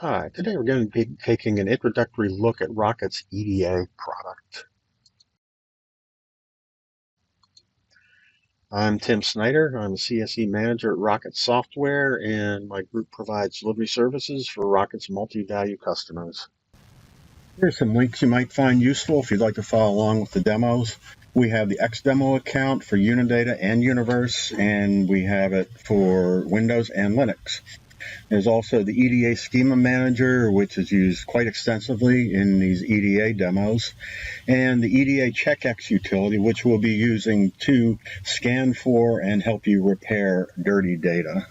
Hi, today we're going to be taking an introductory look at Rocket's EDA product. I'm Tim Snyder. I'm a CSE manager at Rocket Software, and my group provides delivery services for Rocket's multi-value customers. Here's some links you might find useful if you'd like to follow along with the demos. We have the XDemo account for Unidata and Universe, and we have it for Windows and Linux. There's also the EDA schema manager, which is used quite extensively in these EDA demos, and the EDA checkex utility, which we'll be using to scan for and help you repair dirty data.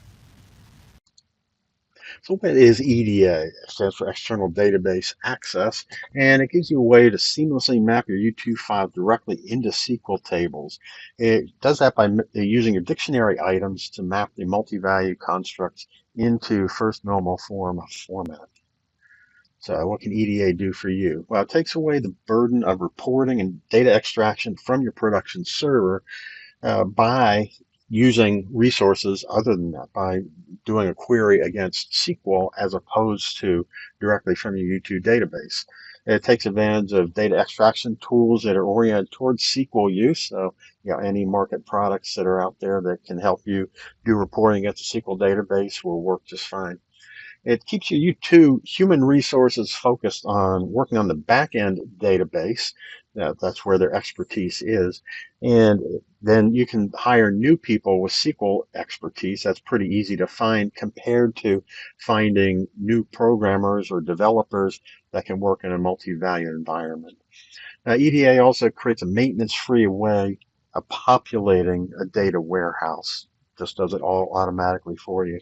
So what is EDA? It stands for External Database Access, and it gives you a way to seamlessly map your U2 file directly into SQL tables. It does that by using your dictionary items to map the multi-value constructs into first normal form format. So what can EDA do for you? Well, it takes away the burden of reporting and data extraction from your production server by using resources other than that, by doing a query against SQL as opposed to directly from your U2 database. It takes advantage of data extraction tools that are oriented towards SQL use. So, any market products that are out there that can help you do reporting against a SQL database will work just fine. It keeps your U2 human resources focused on working on the back-end database. That's where their expertise is. And then you can hire new people with SQL expertise. That's pretty easy to find compared to finding new programmers or developers that can work in a multi-value environment. Now, EDA also creates a maintenance-free way of populating a data warehouse. Just does it all automatically for you.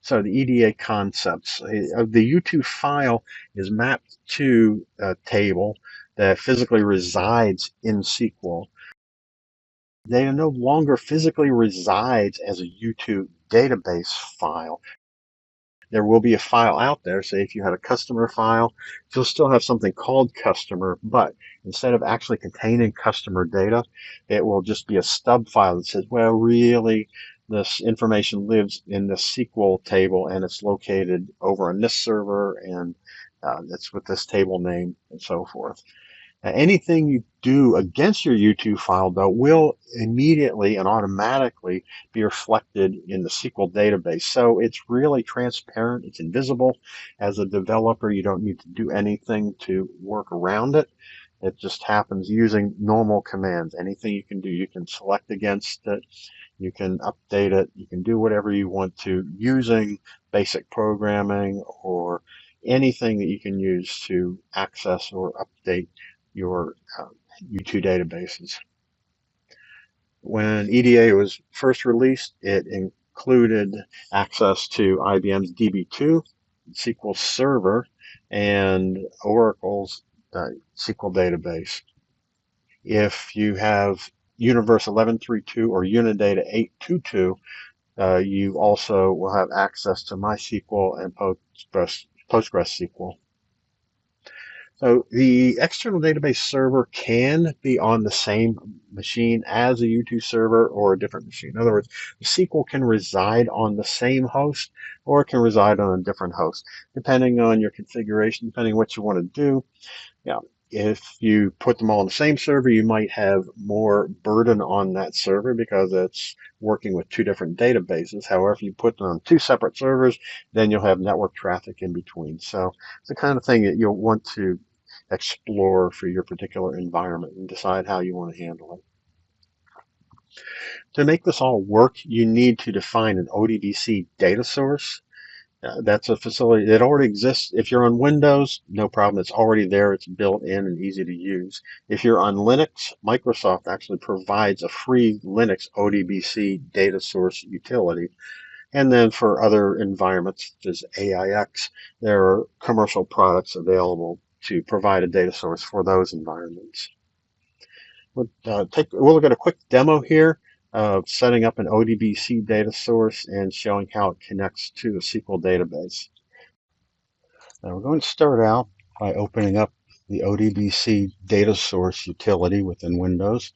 So the EDA concepts, the U2 file is mapped to a table that physically resides in SQL. Data no longer physically resides as a U2 database file. There will be a file out there. Say if you had a customer file, you'll still have something called customer, but instead of actually containing customer data, it will just be a stub file that says, well, really, this information lives in the SQL table and it's located over on this server and it's with this table name and so forth. Anything you do against your U2 file, though, will immediately and automatically be reflected in the SQL database. So it's really transparent. It's invisible. As a developer, you don't need to do anything to work around it. It just happens using normal commands. Anything you can do, you can select against it. You can update it. You can do whatever you want to using basic programming or anything that you can use to access or update your U2 databases. When EDA was first released, it included access to IBM's DB2, SQL Server, and Oracle's SQL database. If you have Universe 11.3.2 or Unidata 8.2.2, you also will have access to MySQL and PostgreSQL. So the external database server can be on the same machine as a U2 server or a different machine. In other words, the SQL can reside on the same host or it can reside on a different host, depending on your configuration, depending on what you want to do. If you put them all on the same server, you might have more burden on that server because it's working with two different databases. However, if you put them on two separate servers, then you'll have network traffic in between. So it's the kind of thing that you'll want to explore for your particular environment and decide how you want to handle it. To make this all work, you need to define an ODBC data source. That's a facility that already exists. If you're on Windows, no problem. It's already there. It's built in and easy to use. If you're on Linux, Microsoft actually provides a free Linux ODBC data source utility. And then for other environments, such as AIX, there are commercial products available to provide a data source for those environments. We'll look at a quick demo here of setting up an ODBC data source and showing how it connects to a SQL database. Now we're going to start out by opening up the ODBC data source utility within Windows.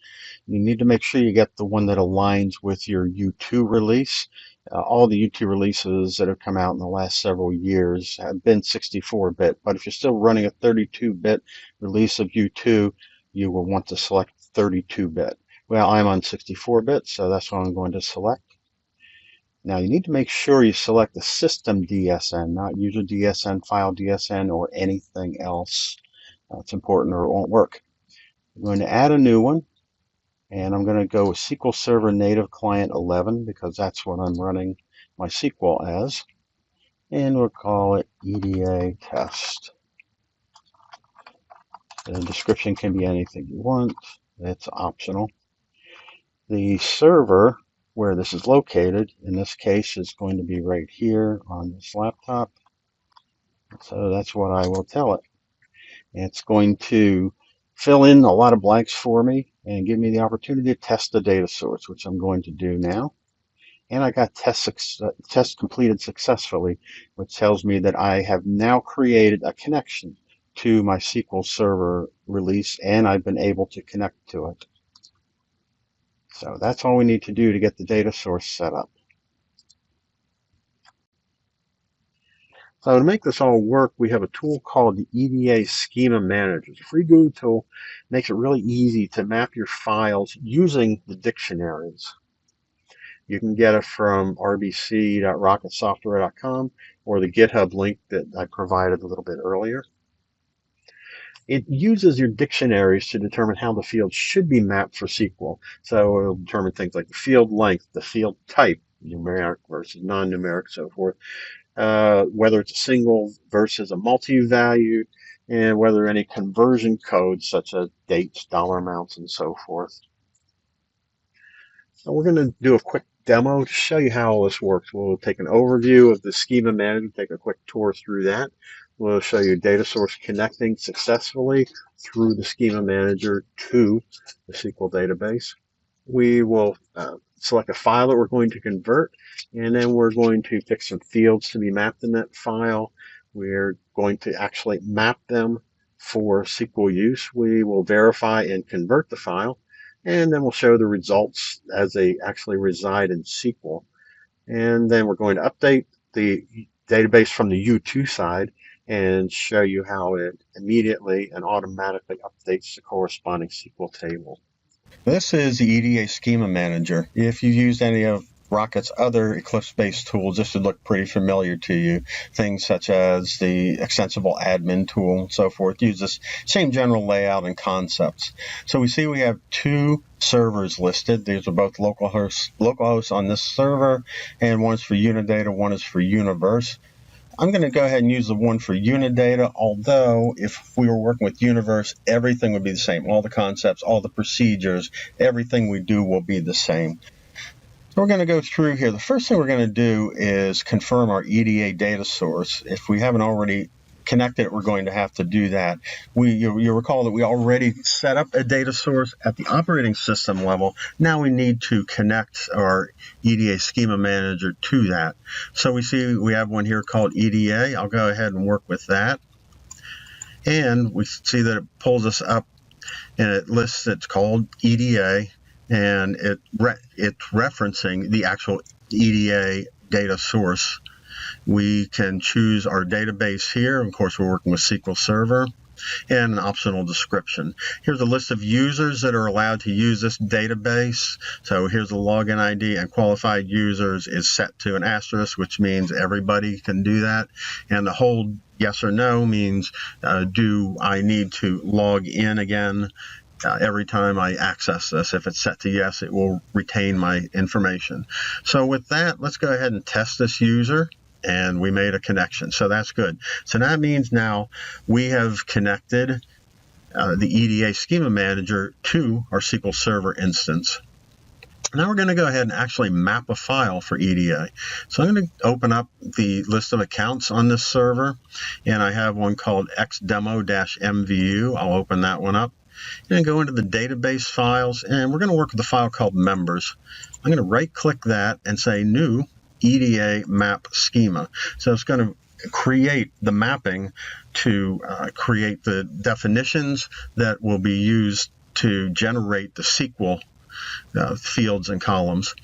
You need to make sure you get the one that aligns with your U2 release. All the U2 releases that have come out in the last several years have been 64-bit, but if you're still running a 32-bit release of U2, you will want to select 32-bit. Well, I'm on 64-bit, so that's what I'm going to select. Now you need to make sure you select the system DSN, not user DSN, file DSN, or anything else. That's important or it won't work. I'm going to add a new one, and I'm going to go with SQL Server Native Client 11 because that's what I'm running my SQL as. And we'll call it EDA test. The description can be anything you want. It's optional. The server where this is located, in this case, is going to be right here on this laptop. So that's what I will tell it. It's going to fill in a lot of blanks for me and give me the opportunity to test the data source, which I'm going to do now. And I got test completed successfully, which tells me that I have now created a connection to my SQL Server release, and I've been able to connect to it. So that's all we need to do to get the data source set up. So to make this all work, we have a tool called the EDA Schema Manager. It's a free GUI tool. It makes it really easy to map your files using the dictionaries. You can get it from rbc.rocketsoftware.com or the GitHub link that I provided a little bit earlier. It uses your dictionaries to determine how the fields should be mapped for SQL. So it'll determine things like the field length, the field type, numeric versus non-numeric, so forth, whether it's a single versus a multi-value, and whether any conversion codes such as dates, dollar amounts, and so forth. So we're going to do a quick demo to show you how all this works. We'll take an overview of the schema manager, take a quick tour through that. We'll show you data source connecting successfully through the schema manager to the SQL database. We will select a file that we're going to convert, and then we're going to pick some fields to be mapped in that file. We're going to actually map them for SQL use. We will verify and convert the file, and then we'll show the results as they actually reside in SQL. And then we're going to update the database from the U2 side and show you how it immediately and automatically updates the corresponding SQL table. This is the EDA Schema Manager. If you've used any of Rocket's other Eclipse-based tools, this should look pretty familiar to you. Things such as the extensible admin tool and so forth use this same general layout and concepts. So we see we have two servers listed. These are both localhosts on this server, and one is for Unidata, one is for Universe. I'm going to go ahead and use the one for Unidata, although if we were working with Universe, everything would be the same. All the concepts, all the procedures, everything we do will be the same. So we're going to go through here. The first thing we're going to do is confirm our EDA data source. If we haven't already connected it, we're going to have to do that. You'll recall that we already set up a data source at the operating system level. Now we need to connect our EDA Schema Manager to that. So we see we have one here called EDA. I'll go ahead and work with that. And we see that it pulls us up and it lists it's called EDA, and it's referencing the actual EDA data source. We can choose our database here. Of course, we're working with SQL Server, and an optional description. Here's a list of users that are allowed to use this database. So here's the login ID, and qualified users is set to an asterisk, which means everybody can do that. And the whole yes or no means do I need to log in again every time I access this. If it's set to yes, it will retain my information. So with that, let's go ahead and test this user. And we made a connection, so that's good. So that means now we have connected the EDA Schema Manager to our SQL Server instance. Now we're going to go ahead and actually map a file for EDA. So I'm going to open up the list of accounts on this server, and I have one called xdemo-mvu. I'll open that one up. And go into the database files, and we're going to work with a file called members. I'm going to right-click that and say New EDA Map Schema. So it's going to create the mapping to create the definitions that will be used to generate the SQL fields and columns.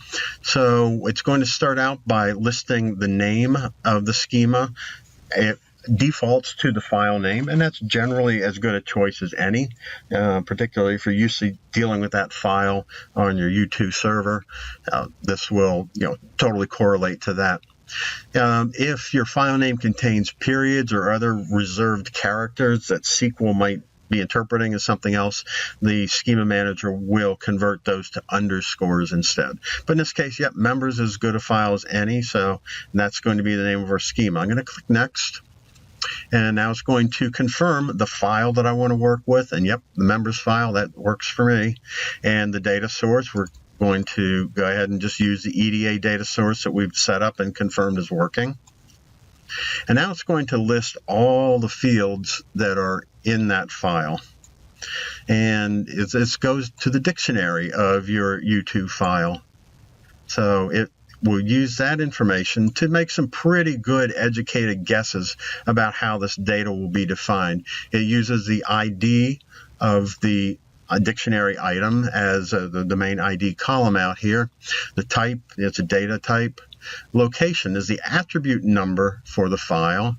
So it's going to start out by listing the name of the schema. It defaults to the file name, and that's generally as good a choice as any, particularly if you're used to dealing with that file on your U2 server. This will totally correlate to that. If your file name contains periods or other reserved characters that SQL might be interpreting as something else, the schema manager will convert those to underscores instead. But in this case, yep, members is as good a file as any, so that's going to be the name of our schema. I'm going to click next. And now it's going to confirm the file that I want to work with. And yep, the members file, that works for me. And the data source, we're going to go ahead and just use the EDA data source that we've set up and confirmed is working. And now it's going to list all the fields that are in that file. And it goes to the dictionary of your U2 file. So we'll use that information to make some pretty good educated guesses about how this data will be defined. It uses the ID of the dictionary item as the main ID column out here. The type, it's a data type. Location is the attribute number for the file.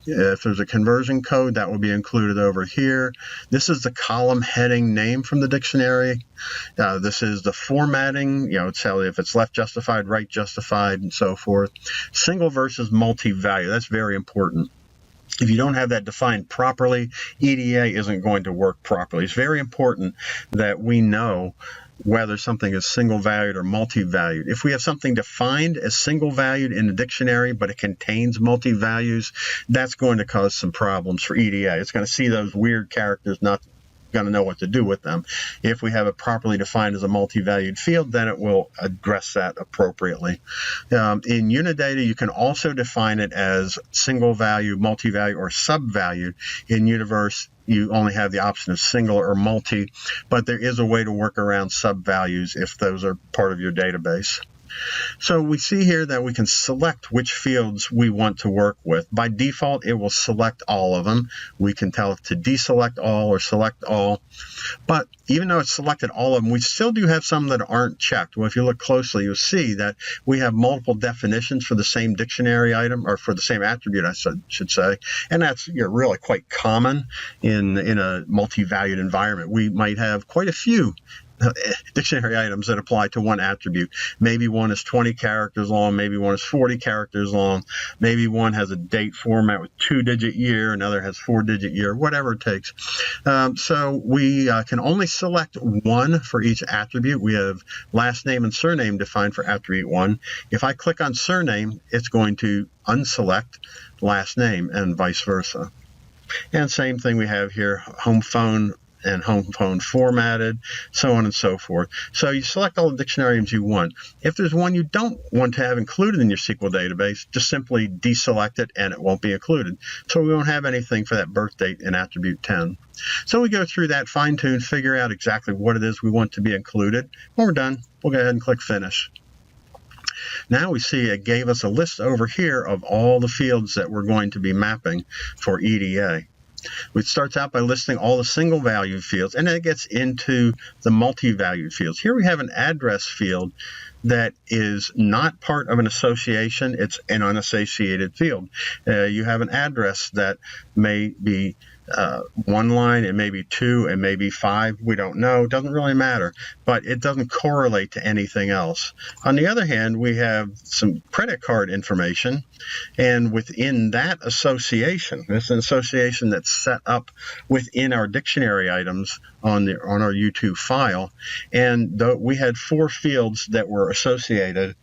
If there's a conversion code, that will be included over here. This is the column heading name from the dictionary. This is the formatting, tell you if it's left justified, right justified, and so forth. Single versus multi-value, that's very important. If you don't have that defined properly, EDA isn't going to work properly. It's very important that we know whether something is single-valued or multi-valued. If we have something defined as single-valued in the dictionary, but it contains multi-values, that's going to cause some problems for EDA. It's going to see those weird characters, not going to know what to do with them. If we have it properly defined as a multi-valued field, then it will address that appropriately. In Unidata, you can also define it as single-value, multi-value, or sub-valued. In Universe, you only have the option of single or multi, but there is a way to work around sub-values if those are part of your database. So we see here that we can select which fields we want to work with. By default, it will select all of them. We can tell it to deselect all or select all. But even though it's selected all of them, we still do have some that aren't checked. Well, if you look closely, you'll see that we have multiple definitions for the same dictionary item, or for the same attribute, I should say. And that's really quite common in a multi-valued environment. We might have quite a few dictionary items that apply to one attribute. Maybe one is 20 characters long, maybe one is 40 characters long, maybe one has a date format with 2-digit year, another has 4-digit year, whatever it takes. So we can only select one for each attribute. We have last name and surname defined for attribute 1. If I click on surname, it's going to unselect last name and vice versa. And same thing we have here, home phone and home phone formatted, so on and so forth. So you select all the dictionary items you want. If there's one you don't want to have included in your SQL database, just simply deselect it and it won't be included. So we won't have anything for that birth date in attribute 10. So we go through that, fine-tune, figure out exactly what it is we want to be included. When we're done, we'll go ahead and click Finish. Now we see it gave us a list over here of all the fields that we're going to be mapping for EDA. It starts out by listing all the single value fields, and then it gets into the multi-valued fields. Here we have an address field that is not part of an association. It's an unassociated field. You have an address that may be one line, it may be 2, it may be 5. We don't know. It doesn't really matter, but it doesn't correlate to anything else. On the other hand, we have some credit card information, and within that association, this is an association that's set up within our dictionary items on our U2 file, and we had 4 fields that were associated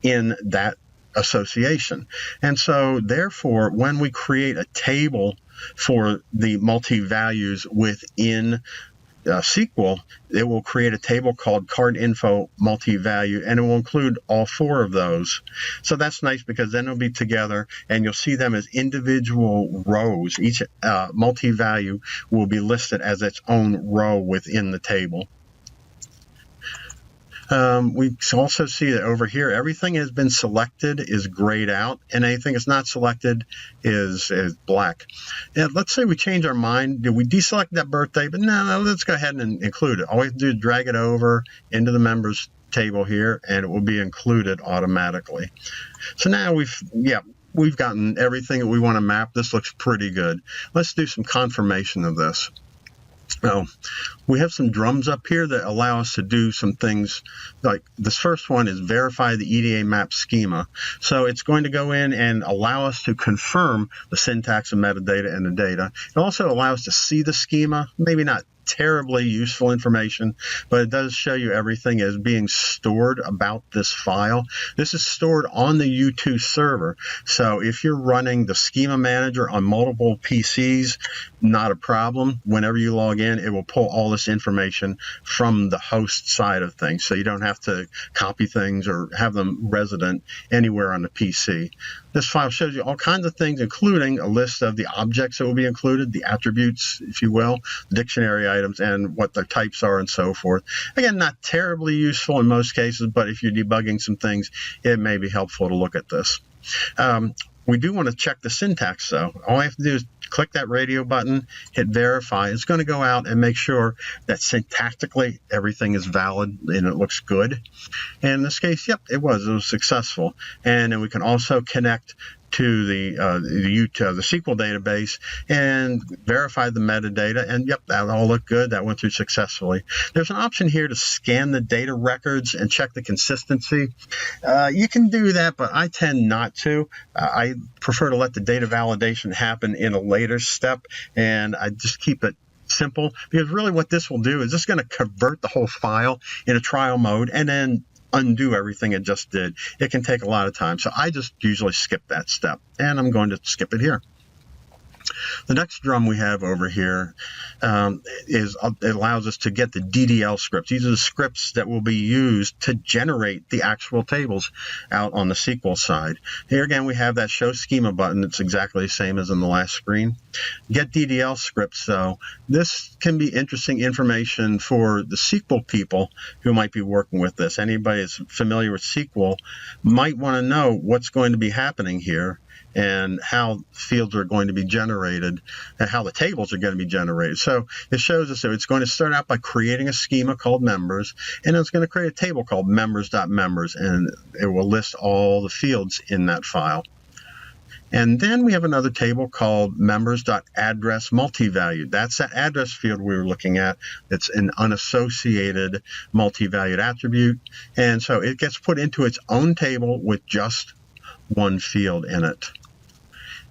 in that association. And so therefore, when we create a table for the multi-values within SQL, it will create a table called card info multi-value, and it will include all 4 of those. So that's nice, because then they'll be together and you'll see them as individual rows. Each multi-value will be listed as its own row within the table. We also see that over here, everything has been selected is grayed out, and anything that's not selected is black. And let's say we change our mind. Did we deselect that birthday? But no, let's go ahead and include it. All we have to do is drag it over into the members table here, and it will be included automatically. So now we've gotten everything that we want to map. This looks pretty good. Let's do some confirmation of this. Now, we have some drums up here that allow us to do some things. Like this first one is verify the EDA map schema. So it's going to go in and allow us to confirm the syntax and metadata and the data. It also allows us to see the schema, maybe not terribly useful information, but it does show you everything is being stored about this file. This is stored on the U2 server. So if you're running the schema manager on multiple PCs, not a problem. Whenever you log in, it will pull all this information from the host side of things. So you don't have to copy things or have them resident anywhere on the PC. This file shows you all kinds of things, including a list of the objects that will be included, the attributes, if you will, dictionary items, and what their types are and so forth. Again, not terribly useful in most cases, but if you're debugging some things, it may be helpful to look at this. We do want to check the syntax, though. All I have to do is click that radio button, hit verify. It's going to go out and make sure that syntactically everything is valid and it looks good. And in this case, yep, it was successful. And then we can also connect to the SQL database and verify the metadata, and yep, that all looked good. That went through successfully. There's an option here to scan the data records and check the consistency. You can do that, but I tend not to. I prefer to let the data validation happen in a later step, and I just keep it simple, because really what this will do is just going to convert the whole file in a trial mode and then undo everything it just did. It can take a lot of time, so I just usually skip that step, and I'm going to skip it here. The next drum we have over here it allows us to get the DDL scripts. These are the scripts that will be used to generate the actual tables out on the SQL side. Here again, we have that show schema button. It's exactly the same as in the last screen. Get DDL scripts, though. This can be interesting information for the SQL people who might be working with this. Anybody that's familiar with SQL might want to know what's going to be happening here, and how fields are going to be generated, and how the tables are going to be generated. So it shows us that it's going to start out by creating a schema called members, and it's going to create a table called members.members, and it will list all the fields in that file. And then we have another table called members.address multi-valued. That's that address field we were looking at. It's an unassociated multi-valued attribute, and so it gets put into its own table with just one field in it.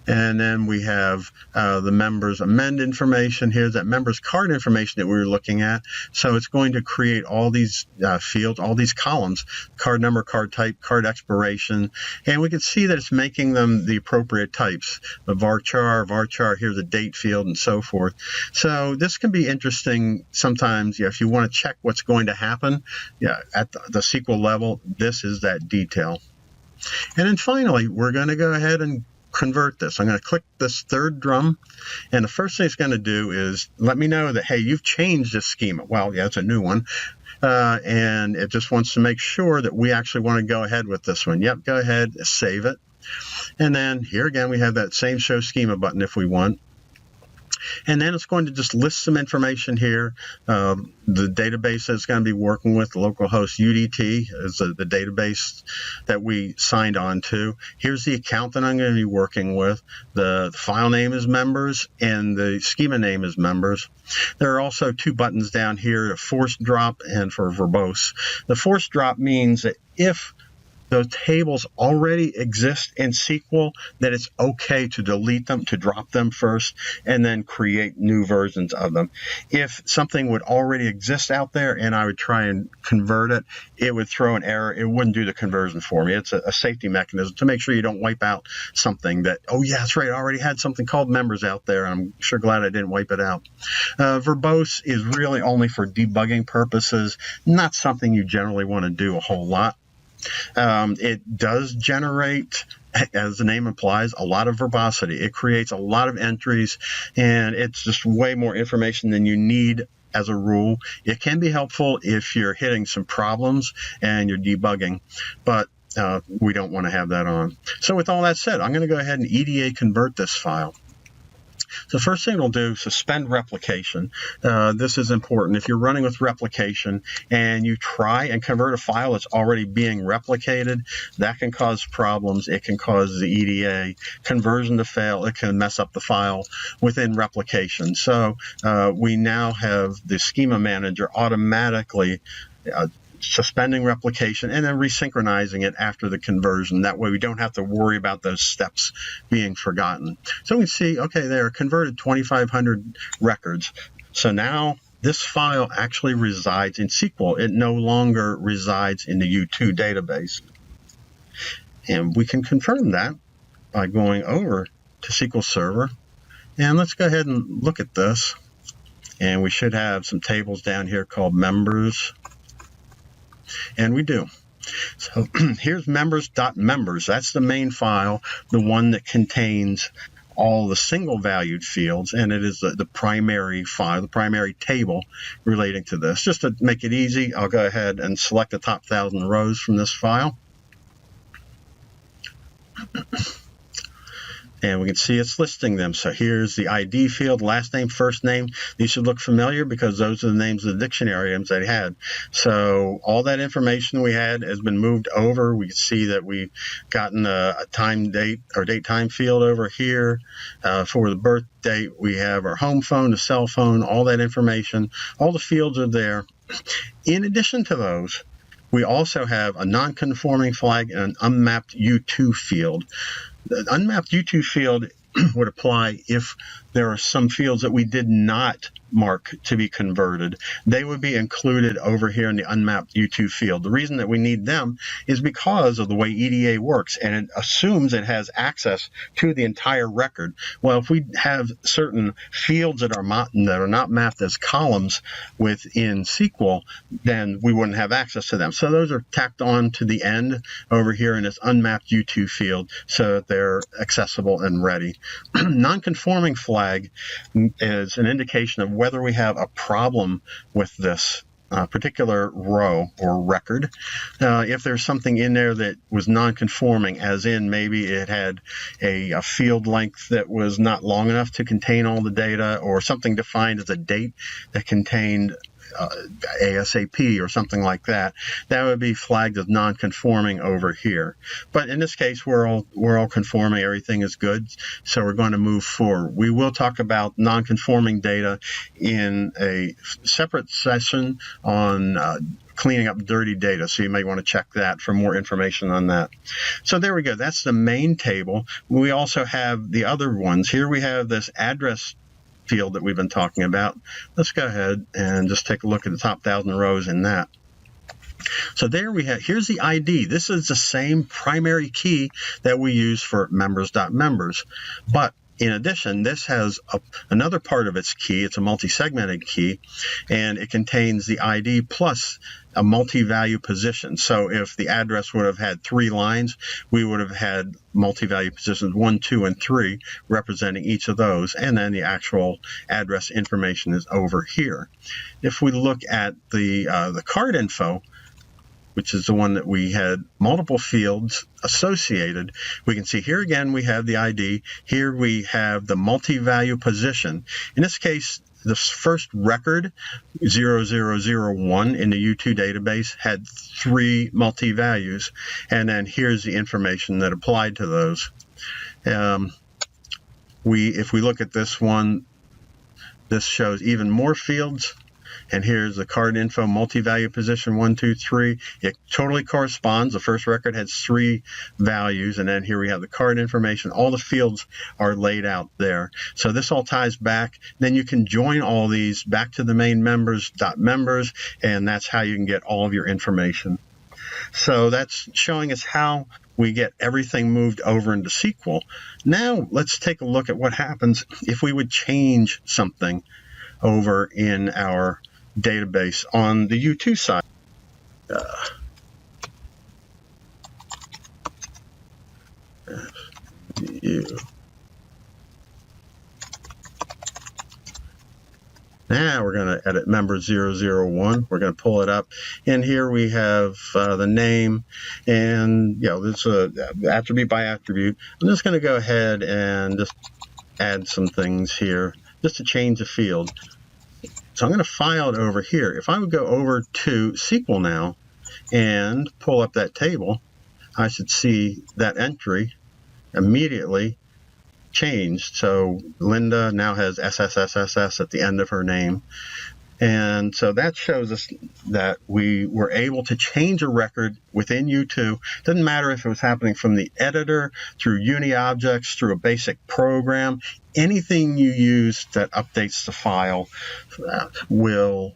And then we have the members amend information. Here's that members card information that we were looking at. So it's going to create all these fields, all these columns, card number, card type, card expiration. And we can see that it's making them the appropriate types. The varchar, here's a date field, and so forth. So this can be interesting sometimes. If you want to check what's going to happen at the SQL level, this is that detail. And then finally, we're going to go ahead and convert this. I'm going to click this third drum, and the first thing it's going to do is let me know that, hey, you've changed this schema. Well, yeah, it's a new one, and it just wants to make sure that we actually want to go ahead with this one. Yep, go ahead, save it. And then here again, we have that same show schema button if we want. And then it's going to just list some information here. The database that it's going to be working with, localhost UDT, is the database that we signed on to. Here's the account that I'm going to be working with. The file name is members, and the schema name is members. There are also two buttons down here, a force drop and for verbose. The force drop means that if those tables already exist in SQL, that it's okay to delete them, to drop them first, and then create new versions of them. If something would already exist out there and I would try and convert it, it would throw an error. It wouldn't do the conversion for me. It's a safety mechanism to make sure you don't wipe out something that, oh yeah, that's right, I already had something called members out there, and I'm sure glad I didn't wipe it out. Verbose is really only for debugging purposes, not something you generally want to do a whole lot. It does generate, as the name implies, a lot of verbosity. It creates a lot of entries, and it's just way more information than you need as a rule. It can be helpful if you're hitting some problems and you're debugging, but we don't want to have that on. So with all that said, I'm going to go ahead and EDA convert this file. So first thing we'll do, suspend replication. This is important. If you're running with replication and you try and convert a file that's already being replicated, that can cause problems. It can cause the EDA conversion to fail. It can mess up the file within replication. So we now have the schema manager automatically suspending replication and then resynchronizing it after the conversion. That way we don't have to worry about those steps being forgotten. So we see, okay, there are converted 2,500 records. So now this file actually resides in SQL. It no longer resides in the U2 database. And we can confirm that by going over to SQL Server. And let's go ahead and look at this. And we should have some tables down here called members. And we do. So here's members.members. That's the main file, the one that contains all the single valued fields, and it is the primary file, the primary table relating to this. Just to make it easy, I'll go ahead and select the top 1,000 rows from this file. And we can see it's listing them. So here's the ID field, last name, first name. These should look familiar because those are the names of the dictionary items that I had. So all that information we had has been moved over. We can see that we've gotten a time, date, or date time field over here. For the birth date, we have our home phone, the cell phone, all that information. All the fields are there. In addition to those, we also have a non-conforming flag and an unmapped U2 field. The unmapped U2 field would apply if there are some fields that we did not mark to be converted. They would be included over here in the unmapped U2 field. The reason that we need them is because of the way EDA works, and it assumes it has access to the entire record. Well, if we have certain fields that are not mapped as columns within SQL, then we wouldn't have access to them. So those are tacked on to the end over here in this unmapped U2 field so that they're accessible and ready. Non-conforming flag is an indication of whether we have a problem with this particular row or record. If there's something in there that was non-conforming, as in maybe it had a field length that was not long enough to contain all the data, or something defined as a date that contained ASAP or something like that, that would be flagged as non-conforming over here. But in this case, we're all conforming. Everything is good, so we're going to move forward. We will talk about non-conforming data in a separate session on cleaning up dirty data, so you may want to check that for more information on that. So there we go. That's the main table. We also have the other ones. Here we have this address field that we've been talking about. Let's go ahead and just take a look at the top 1,000 rows in that. So there we have, here's the ID. This is the same primary key that we use for members.members. But in addition, this has another part of its key. It's a multi-segmented key, and it contains the ID plus a multi-value position. So if the address would have had 3 lines, we would have had multi-value positions 1, 2, and 3 representing each of those, and then the actual address information is over here. If we look at the card info, which is the one that we had multiple fields associated, we can see here again we have the ID. Here we have the multi-value position. In this case, the first record, 0001 in the U2 database, had 3 multi-values, and then here's the information that applied to those. If we look at this one, this shows even more fields. And here's the card info multi-value position 1, 2, 3. It totally corresponds. The first record has 3 values, and then here we have the card information. All the fields are laid out there. So this all ties back. Then you can join all these back to the main members.members, and that's how you can get all of your information. So that's showing us how we get everything moved over into SQL. Now let's take a look at what happens if we would change something over in our database on the U2 side. Now we're going to edit member 001. We're going to pull it up. And here we have the name. And, this is attribute by attribute. I'm just going to go ahead and just add some things here just to change the field. So I'm going to file it over here. If I would go over to SQL now and pull up that table, I should see that entry immediately changed. So Linda now has SSSSS at the end of her name. And so that shows us that we were able to change a record within U2. Doesn't matter if it was happening from the editor, through UniObjects, through a basic program. Anything you use that updates the file will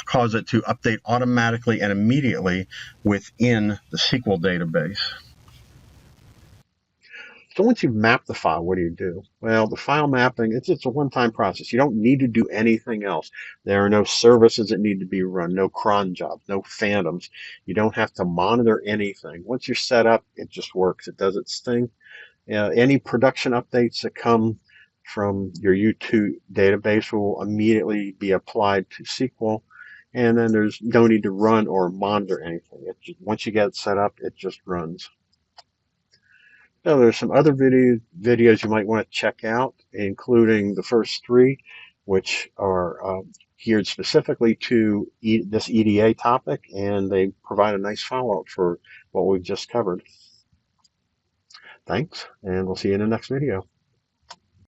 cause it to update automatically and immediately within the SQL database. So once you've mapped the file, what do? Well, the file mapping, it's a one-time process. You don't need to do anything else. There are no services that need to be run, no cron jobs, no phantoms. You don't have to monitor anything. Once you're set up, it just works. It does its thing. Any production updates that come from your U2 database will immediately be applied to SQL. And then there's no need to run or monitor anything. Once you get it set up, it just runs. Now, there's some other videos you might want to check out, including the first three, which are geared specifically to this EDA topic, and they provide a nice follow-up for what we've just covered. Thanks, and we'll see you in the next video.